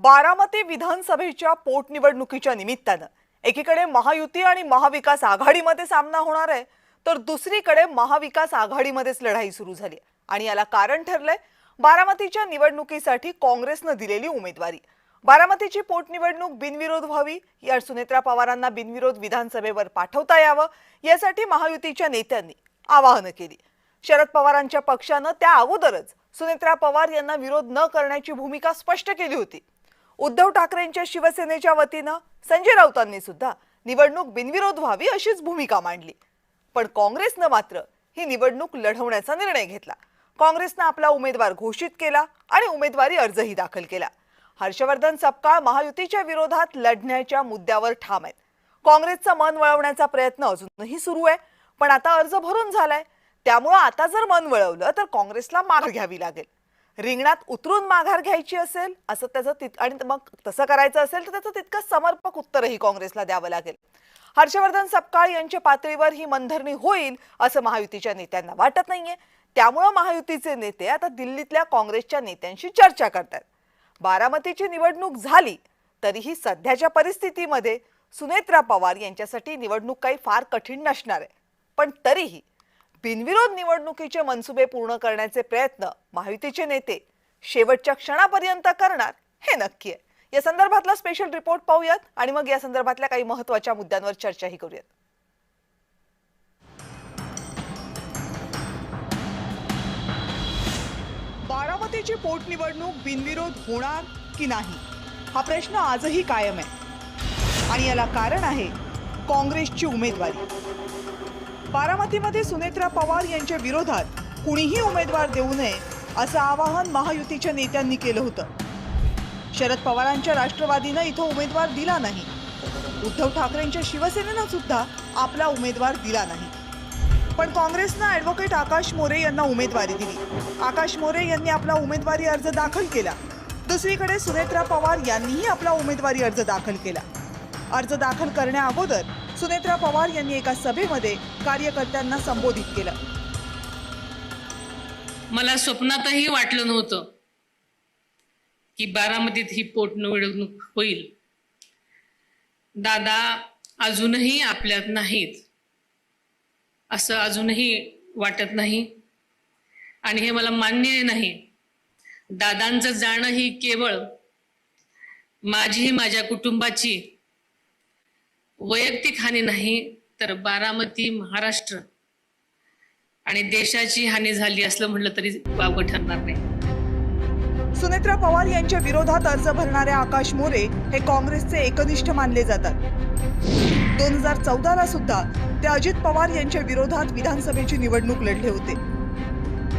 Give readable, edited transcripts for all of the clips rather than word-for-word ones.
बारामती विधानसभेच्या पोटनिवडणुकीच्या निमित्तानं एकीकडे महायुती आणि महाविकास आघाडीमध्ये सामना होणार आहे, तर दुसरीकडे महाविकास आघाडीमध्येच लढाई सुरू झाली आणि याला कारण ठरलंय बारामतीच्या निवडणुकीसाठी काँग्रेसने दिलेली उमेदवारी। बारामतीची पोटनिवडणूक बिनविरोध व्हावी, या सुनेत्रा पवारांना बिनविरोध विधानसभेवर पाठवता यावं यासाठी महायुतीच्या नेत्यांनी आवाहन केली। शरद पवारांच्या पक्षाने त्या अगोदरच सुनेत्रा पवार यांना विरोध न करण्याची भूमिका स्पष्ट केली होती। उद्धव ठाकरेंच्या शिवसेनेच्या वतीने संजय राऊतांनी सुद्धा निवडणूक बिनविरोध व्हावी अशीच भूमिका मांडली, पण काँग्रेसने मात्र ही निवडणूक लढवण्याचा निर्णय घेतला। काँग्रेसने आपला उमेदवार घोषित केला आणि उमेदवारी अर्जही दाखल केला। हर्षवर्धन सपकाळ महायुतीच्या विरोधात लढण्याच्या मुद्द्यावर ठाम आहेत। काँग्रेसचं मन वळवण्याचा प्रयत्न अजूनही सुरू आहे, पण आता अर्ज भरून झालाय, त्यामुळे आता जर मन वळवलं तर काँग्रेसला माघार घ्यावी लागेल। रिंगणात उतरून माघार घ्यायची असेल असं त्याचं आणि मग तसं करायचं असेल तर त्याचं तितकं समर्पक उत्तरही काँग्रेसला द्यावं लागेल। हर्षवर्धन सपकाळ यांच्या पातळीवर ही मनधरणी होईल असं महायुतीच्या नेत्यांना वाटत नाहीये, त्यामुळे महायुतीचे नेते आता दिल्लीतल्या काँग्रेसच्या नेत्यांशी चर्चा करतात। बारामतीची निवडणूक झाली तरीही सध्याच्या परिस्थितीमध्ये सुनेत्रा पवार यांच्यासाठी निवडणूक काही फार कठीण नसणार आहे, पण तरीही बिनविरोध निवडणुकीचे मनसुबे पूर्ण करण्याचे प्रयत्न महायुतीचे नेते शेवटच्या क्षणापर्यंत करणार हे नक्की आहे। या संदर्भातला स्पेशल रिपोर्ट पाहूयात आणि मग या संदर्भातल्या काही महत्त्वाच्या मुद्द्यांवर चर्चाही करूयात। बारामतीची पोटनिवडणूक बिनविरोध होणार की नाही हा प्रश्न आजही कायम आहे आणि याला कारण आहे काँग्रेसची उमेदवारी। बारामतीमध्ये सुनेत्रा पवार यांच्या विरोधात कुणीही उमेदवार देऊ नये असं आवाहन महायुतीच्या नेत्यांनी केलं होतं। शरद पवारांच्या राष्ट्रवादीने इथं उमेदवार दिला नाही, उद्धव ठाकरेंच्या शिवसेनेनं सुद्धा आपला उमेदवार दिला नाही, पण काँग्रेसने ॲडव्होकेट आकाश मोरे यांना उमेदवारी दिली। आकाश मोरे यांनी आपला उमेदवारी अर्ज दाखल केला। दुसरीकडे सुनेत्रा पवार यांनीही आपला उमेदवारी अर्ज दाखल केला। अर्ज दाखल करण्या अगोदर सुनेत्रा पवार यांनी एका सभेमध्ये कार्यकर्त्यांना संबोधित केलं। मला स्वप्नातही वाटलं नव्हतं की बारामतीत ही पोटनिवडणूक होईल। दादा अजूनही आपल्यात नाहीत असं अजूनही वाटत नाही आणि हे मला मान्य नाही। दादांचं जाणं ही केवळ माझ्या कुटुंबाची वैयक्तिक हानी नाही, तर बारामती, महाराष्ट्र आणि देशाची हानी झाली असलं म्हटलं तरी वावगं ठरणार नाही। सुनेत्रा पवार यांच्या विरोधात अर्ज भरणारे आकाश मोरे हे काँग्रेसचे एकनिष्ठ मानले जातात। 2014ला सुद्धा ते अजित पवार यांच्या विरोधात विधानसभेची निवडणूक लढले होते।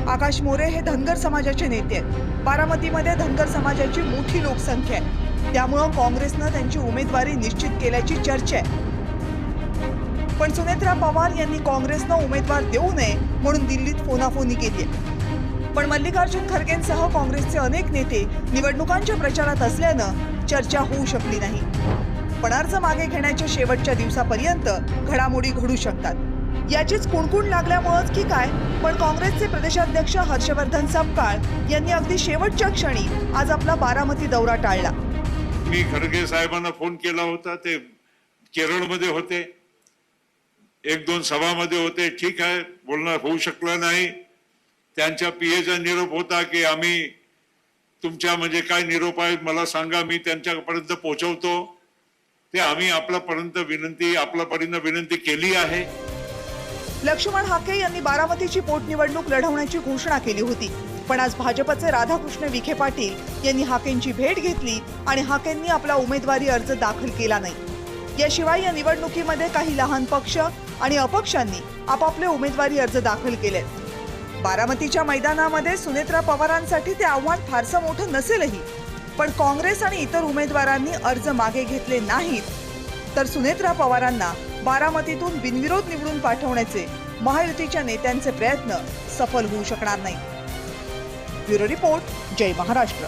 आकाश मोरे हे धनगर समाजाचे नेते आहेत। बारामतीमध्ये धनगर समाजाची मोठी लोकसंख्या आहे, त्यामुळे काँग्रेसने त्यांची उमेदवारी निश्चित केल्याची चर्चा आहे। पण सुनेत्रा पवार यांनी काँग्रेसने उमेदवार देऊ नये म्हणून दिल्लीत फोनाफोनी केली आहे, पण मल्लिकार्जुन खरगेंसह काँग्रेसचे अनेक नेते निवडणुकांच्या प्रचारात असल्यानं चर्चा होऊ शकली नाही। पण अर्ज मागे घेण्याच्या शेवटच्या दिवसापर्यंत घडामोडी घडू शकतात, याचीच कुणकुण लागल्यामुळेच की काय, पण काँग्रेसचे प्रदेशाध्यक्ष हर्षवर्धन सपकाळ यांनी अगदी शेवटच्या क्षणी आज आपला बारामती दौरा टाळला। मी खरगे साहेबांना फोन केला होता, ते केरळमध्ये होते, 1-2 सभामध्ये होते। ठीक आहे, बोलणं होऊ शकलं नाही। त्यांच्या पीएचा निरोप होता की आम्ही तुमच्या म्हणजे काय निरोप आहेत मला सांगा, मी त्यांच्यापर्यंत पोहोचवतो। ते आम्ही आपल्यापर्यंत विनंती केली आहे। लक्ष्मण हाके यांनी बारामतीची पोटनिवडणूक लढवण्याची घोषणा केली होती, पण आज भाजपचे राधाकृष्ण विखे पाटील यांनी हाकेंची भेट घेतली आणि हाकेंनी आपला उमेदवारी अर्ज दाखल केला नाही। याशिवाय या निवडणुकीमध्ये काही लहान पक्ष आणि अपक्षांनी आपापले उमेदवारी अर्ज दाखल केले। बारामतीच्या मैदानामध्ये सुनेत्रा पवारांसाठी ते आव्हान फारसं मोठं नसेलही, पण काँग्रेस आणि इतर उमेदवारांनी अर्ज मागे घेतले नाहीत, तर सुनेत्रा पवारांना बारामतीतून बिनविरोध निवडून पाठवण्याचे महायुतीच्या नेत्यांचे प्रयत्न सफल होऊ शकणार नाही। ब्युरो रिपोर्ट, जय महाराष्ट्र।